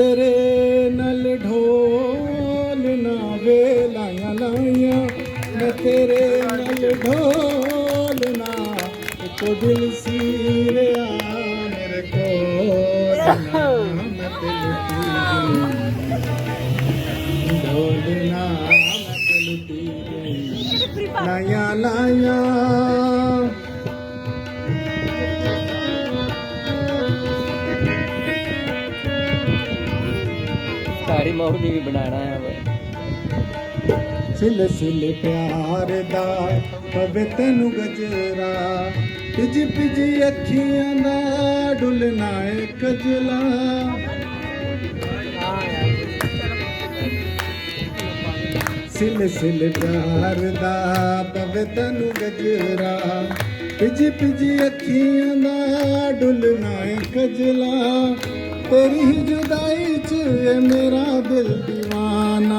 ਤੇਰੇ ਨਾਲ ਢੋਲ ਨਾ ਵੇ ਲਾਇਆ ਲਾਇਆ ਮੈਂ ਤੇਰੇ ਨਾਲ ਢੋਲ ਨਾ ਇੱਕੋ ਦਿਲ ਸੀ ਰਿਆ ਮੇਰੇ ਕੋਲ ਨਾ ਮੈਂ ਤੇ ਲੁੱਟੀ ਗਈ ਢੋਲ ਨਾ ਮੈਂ ਤੇ ਲੁੱਟੀ ਗਈ ਲਾਇਆ ਲਾਇਆ ਸਾਰੀ ਮੌਹਦੀ ਵੀ ਬਣਾਣਾ ਹੈ ਵਾ ਸਿਲ ਸਿਲ ਪਿਆਰ ਦਾ ਪਵੇ ਤੈਨੂੰ ਗਜਰਾ ਪਿਜ ਪਿਜ ਅੱਖੀਆਂ ਦਾ ਡੁੱਲਣਾ ਏ ਕਜਲਾ ਸਿਲ ਸਿਲ ਪਿਆਰ ਦਾ ਪਵੇ ਤੈਨੂੰ ਗਜਰਾ ਪਿਜ ਪਿਜ ਅੱਖੀਆਂ ਦਾ ਡੁੱਲਣਾ ਏ ਕਜਲਾ तेरी जुदाई च मेरा दिल दीवाना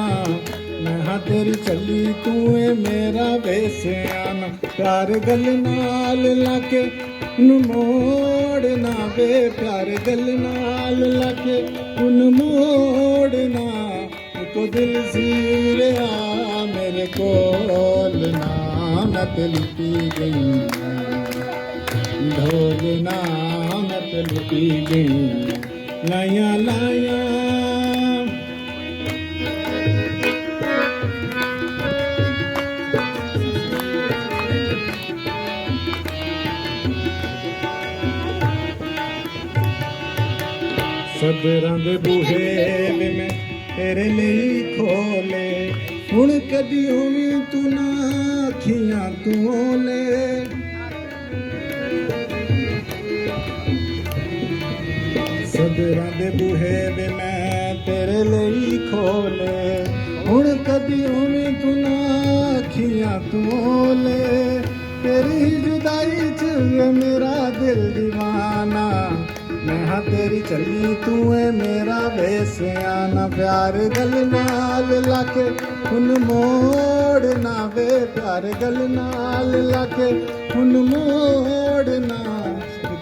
मैं हाँ तेरी चली तू है मेरा बेसियाना प्यार गल नाल लाके उन मोड़ना वे प्यार गल नाल लाके उन मोड़ना को दिल सीरे आ मेरे कोल ना मैं दिल पी गई ढोल ना मैं दिल पी गई लाया लाया सदरां दे बूहे वे मैं तेरे लिए खोले हुण कदी होवी तू ना अखियां तू ओले सदरां दे बूहे वे मैं तेरे लिए खोले हुण कदी होवी तू ना अखियां तू ओले तेरी जुदाई च मेरा दिल दीवाना मैं हाँ तेरी चली तू है मेरा बेसियाना प्यार गल नाल लाके उन मोड़ना वे प्यार गल नाल लाके उन मोड़ना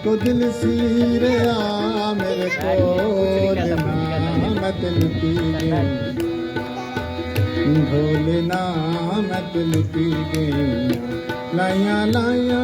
को दिल सीरे आ मेरे कोल ना मैं दिल पी गई ढोल ना मैं दिल पी गई लाया लाया